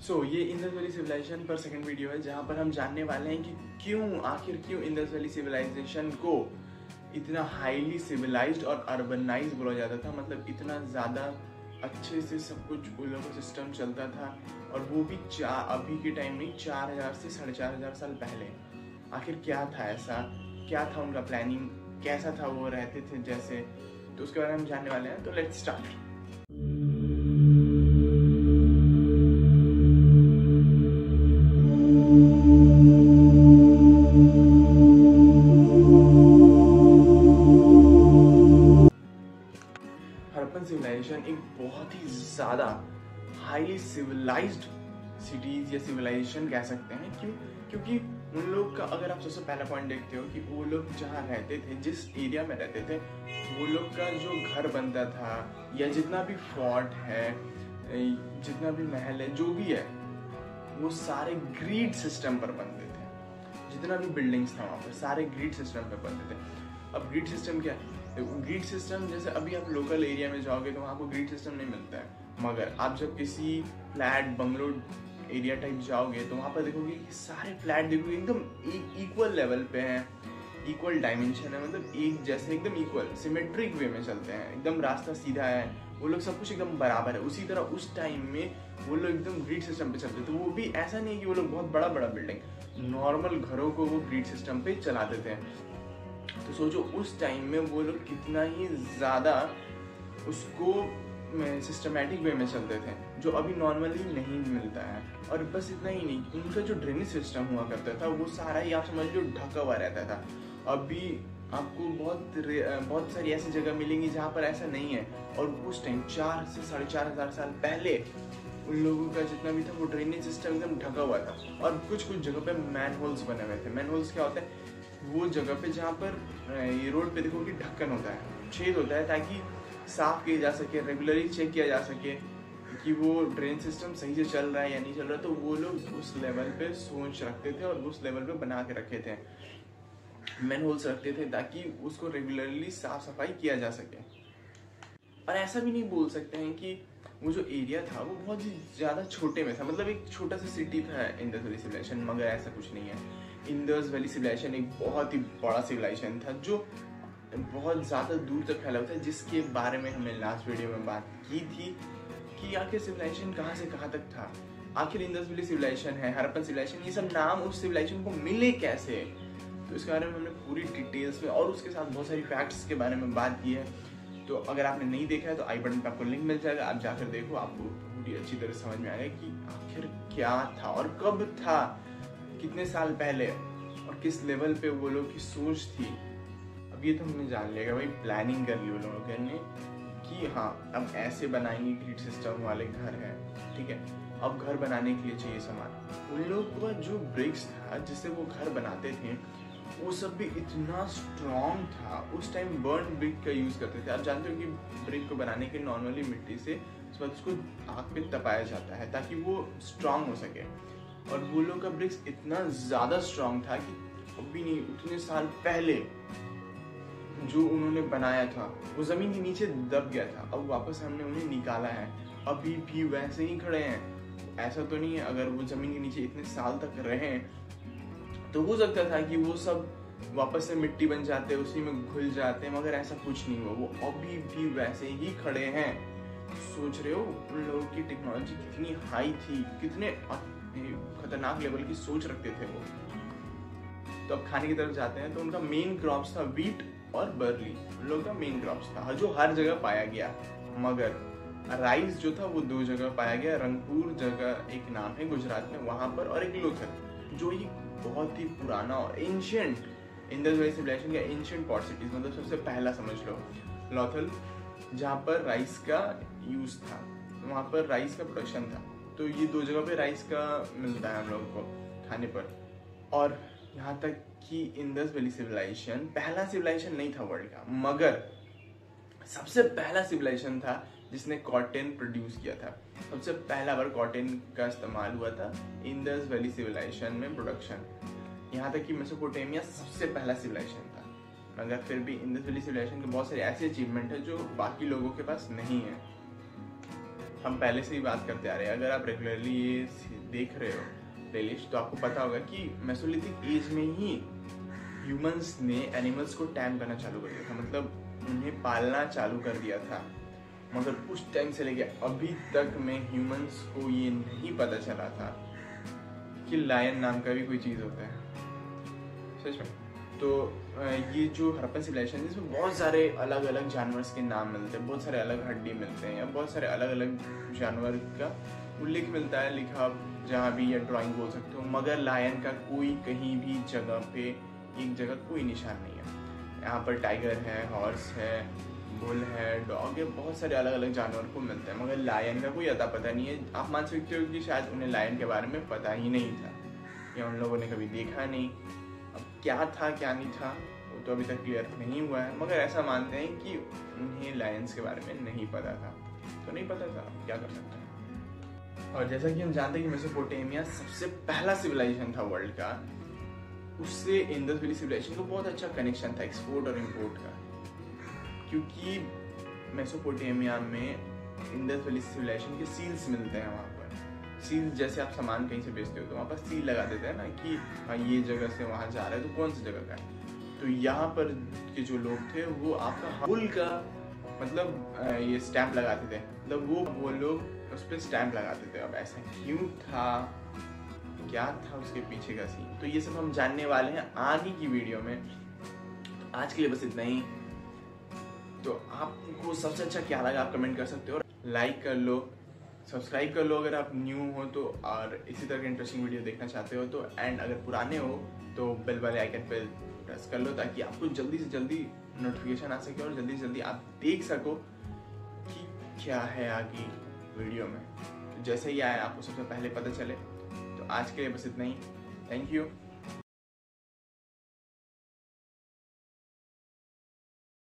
ये Indus valley civilisation पर second video है जहाँ पर हम जानने वाले हैं कि आखिर क्यों इंडस वैली सिविलाइजेशन को इतना हाईली सिविलाइज्ड और अर्बनाइज बोला जाता था। मतलब इतना ज़्यादा अच्छे से सब कुछ उन लोगों का सिस्टम चलता था, और वो भी अभी के टाइम में 4000 से 4500 साल पहले। आखिर क्या था ऐसा, क्या था उनका प्लानिंग, कैसा था वो रहते थे जैसे, तो उसके बारे में हम जानने वाले हैं। तो लेट्स स्टार्ट। हड़प्पन सिविलाइजेशन एक बहुत ही ज़्यादा हाईली सिविलाइज्ड सिटीज या सिविलाइजेशन कह सकते हैं। क्यों? क्योंकि उन लोग का अगर आप सबसे पहला पॉइंट देखते हो कि वो लोग जहाँ रहते थे, जिस एरिया में रहते थे, वो लोग का जो घर बनता था या जितना भी फोर्ट है, जितना भी महल है, जो भी है, वो सारे ग्रिड सिस्टम पर बनते थे। जितना भी बिल्डिंग्स था वहाँ पर सारे ग्रिड सिस्टम पर बनते थे। अब ग्रिड सिस्टम क्या है? ग्रिड सिस्टम जैसे अभी आप लोकल एरिया में जाओगे तो वहाँ आपको ग्रिड सिस्टम नहीं मिलता है, मगर आप जब किसी फ्लैट बंगलो एरिया टाइप जाओगे तो वहाँ पर देखोगे कि सारे फ्लैट देखोगे एकदम इक्वल लेवल पे हैं, इक्वल डायमेंशन है, मतलब एक जैसे एकदम इक्वल सिमेट्रिक वे में चलते हैं, एकदम रास्ता सीधा है, वो लोग सब कुछ एकदम बराबर है। उसी तरह उस टाइम में वो लोग एकदम ग्रिड सिस्टम पे चलते थे। वो भी ऐसा नहीं कि वो लोग बहुत बड़ा बड़ा बिल्डिंग, नॉर्मल घरों को वो ग्रिड सिस्टम पे चलाते थे। तो सोचो उस टाइम में वो लोग कितना ही ज़्यादा उसको सिस्टमेटिक वे में चलते थे, जो अभी नॉर्मली नहीं मिलता है। और बस इतना ही नहीं, उनका जो ड्रेनेज सिस्टम हुआ करता था वो सारा ही आप समझ लो ढका हुआ रहता था। अभी आपको बहुत सारी ऐसी जगह मिलेंगी जहाँ पर ऐसा नहीं है, और उस टाइम 4 से 4500 साल पहले उन लोगों का जितना भी था वो ड्रेनेज सिस्टम एकदम ढका हुआ था। और कुछ जगह पे मैन होल्स बने हुए थे। मैन होल्स क्या होता है? वो जगह पे जहाँ पर ये रोड पे देखो कि ढक्कन होता है, छेद होता है, ताकि साफ किया जा सके, रेगुलरली चेक किया जा सके कि वो ड्रेन सिस्टम सही से चल रहा है या नहीं चल रहा। तो वो लोग उस लेवल पे सोच रखते थे और उस लेवल पे बना के रखे थे, मैन होल्स रखते थे, ताकि उसको रेगुलरली साफ सफाई किया जा सके। और ऐसा भी नहीं बोल सकते हैं कि वो जो एरिया था वो बहुत ही ज़्यादा छोटे में था। मतलब एक छोटा सा सिटी था इंडस वैली सिविलाइजेशन, मगर ऐसा कुछ नहीं है। इंडस वैली सिविलाइजेशन एक बहुत ही बड़ा सिविलाइजेशन था जो बहुत ज़्यादा दूर तक फैला हुआ था, जिसके बारे में हमने लास्ट वीडियो में बात की थी कि आखिर सिविलाइजेशन कहाँ से कहाँ तक था। आखिर इंडस वैली सिविलाइजेशन है, हड़प्पन सिविलाइजेशन, ये सब नाम उस सिविलाइजेशन को मिले कैसे, तो इसके बारे में हमने पूरी डिटेल्स में और उसके साथ बहुत सारी फैक्ट्स के बारे में बात की है। तो अगर आपने नहीं देखा है तो आई बटन पे आपको लिंक मिल जाएगा, आप जाकर देखो, आपको पूरी अच्छी तरह समझ में आएगा कि आखिर क्या था और कब था, कितने साल पहले, और किस लेवल पे वो लोग की सोच थी। अब ये तो हमने जान लिया भाई, प्लानिंग कर ली उन लोगों ने कि हाँ अब ऐसे बनाएंगे, ग्रिड सिस्टम वाले घर हैं, ठीक है। अब घर बनाने के लिए चाहिए सामान। उन लोगों का जो ब्रिक्स था जिससे वो घर बनाते थे वो सब भी इतना स्ट्रॉन्ग था। उस टाइम बर्न ब्रिक का यूज करते थे। आप जानते हो कि ब्रिक को बनाने के नॉर्मली मिट्टी से उसको आग पे तपाया जाता है ताकि वो स्ट्रॉन्ग हो सके। और वो लोग का ब्रिक्स इतना ज्यादा स्ट्रॉन्ग था कि अभी नहीं, उतने साल पहले जो उन्होंने बनाया था वो जमीन के नीचे दब गया था। अब वापस हमने उन्हें निकाला है, अभी भी वैसे ही खड़े हैं। ऐसा तो नहीं है, अगर वो जमीन के नीचे इतने साल तक रहे तो हो सकता था कि वो सब वापस से मिट्टी बन जाते, उसी में घुल जाते, मगर ऐसा कुछ नहीं हुआ। वो अभी भी वैसे ही खड़े हैं। सोच रहे हो उन लोगों की टेक्नोलॉजी कितनी हाई थी, कितने खतरनाक लेवल की सोच रखते थे वो। तो अब खाने की तरफ जाते हैं। तो उनका मेन क्रॉप्स था वीट और बर्ली, उन लोगों का मेन क्रॉप्स था जो हर जगह पाया गया। मगर राइस जो था वो 2 जगह पाया गया। रंगपुर जगह एक नाम है गुजरात में, वहां पर, और एक लोथल, जो ही बहुत ही पुराना और एंशिएंट इंडस वैली सिविलाइजेशन का एंशिएंट पोर्ट सिटीज, मतलब सबसे पहला समझ लो लोथल, जहाँ पर राइस का यूज था, वहाँ पर राइस का प्रोडक्शन था। तो ये 2 जगह पे राइस का मिलता है हम लोगों को खाने पर। और यहाँ तक कि इंडस वैली सिविलाइजेशन पहला सिविलाइजेशन नहीं था वर्ल्ड का, मगर सबसे पहला सिविलाइजेशन था जिसने कॉटन प्रोड्यूस किया था। सबसे पहला बार कॉटन का इस्तेमाल हुआ था इंडस वैली सिविलाइजेशन में, प्रोडक्शन। यहाँ तक कि मेसोपोटामिया सबसे पहला सिविलाइजेशन था, मगर फिर भी इंडस वैली सिविलाइजेशन के बहुत सारे ऐसे अचीवमेंट है जो बाकी लोगों के पास नहीं है। हम पहले से ही बात करते आ रहे हैं। अगर आप रेगुलरली ये देख रहे हो प्लेलिस्ट तो आपको पता होगा कि मेसोलिथिक एज में ही ह्यूमंस ने एनिमल्स को टैम करना चालू कर दिया था, मतलब उन्हें पालना चालू कर दिया था। मगर उस टाइम से लेके अभी तक में ह्यूमंस को ये नहीं पता चला था कि लायन नाम का भी कोई चीज़ होता है, सच में। तो ये जो हड़प्पन सिविलाइजेशन है इसमें बहुत सारे अलग अलग जानवर के नाम मिलते हैं, बहुत सारे अलग हड्डी मिलते हैं, या बहुत सारे अलग अलग जानवर का उल्लेख मिलता है लिखा जहाँ भी, या ड्राइंग बोल सकते हो। मगर लायन का कोई कहीं भी जगह पे एक जगह कोई निशान नहीं है। यहाँ पर टाइगर है, हॉर्स है, बुल है, डॉग है, बहुत सारे अलग अलग जानवर को मिलते हैं, मगर लायन का कोई अता पता नहीं है। आप मान सकते हो कि शायद उन्हें लायन के बारे में पता ही नहीं था, या उन लोगों ने कभी देखा नहीं। अब क्या था क्या नहीं था वो तो अभी तक क्लियर नहीं हुआ है, मगर ऐसा मानते हैं कि उन्हें लायंस के बारे में नहीं पता था, तो नहीं पता था, क्या कर सकते हैं। और जैसा कि हम जानते हैं कि मेसोपोटामिया सबसे पहला सिविलाइजेशन था वर्ल्ड का, उससे इंडस वैली सिविलाइजेशन को बहुत अच्छा कनेक्शन था एक्सपोर्ट और इम्पोर्ट का, क्योंकि मेसोपोटामिया में इंडस वैली सिविलाइजेशन के सील्स मिलते हैं। वहाँ पर सील, जैसे आप सामान कहीं से बेचते हो तो वहाँ पर सील लगा देते हैं ना कि हाँ ये जगह से वहाँ जा रहा है, तो कौन सी जगह का है। तो यहाँ पर के जो लोग थे वो आपका बुल का मतलब ये स्टैंप लगाते थे, मतलब वो लोग उस पर स्टैंप लगाते थे। अब ऐसा क्यों था, क्या था उसके पीछे का सीन, तो ये सब हम जानने वाले हैं आगे की वीडियो में। आज के लिए बस इतना ही। तो आपको सबसे अच्छा क्या लगा आप कमेंट कर सकते हो, लाइक कर लो, सब्सक्राइब कर लो अगर आप न्यू हो तो, और इसी तरह के इंटरेस्टिंग वीडियो देखना चाहते हो तो, एंड अगर पुराने हो तो बेल वाले आइकन पे प्रेस कर लो ताकि आपको जल्दी से जल्दी नोटिफिकेशन आ सके और जल्दी से जल्दी आप देख सको कि क्या है आगे वीडियो में। तो जैसे ही आए आपको सबसे पहले पता चले। तो आज के लिए बस इतना ही। Thank you.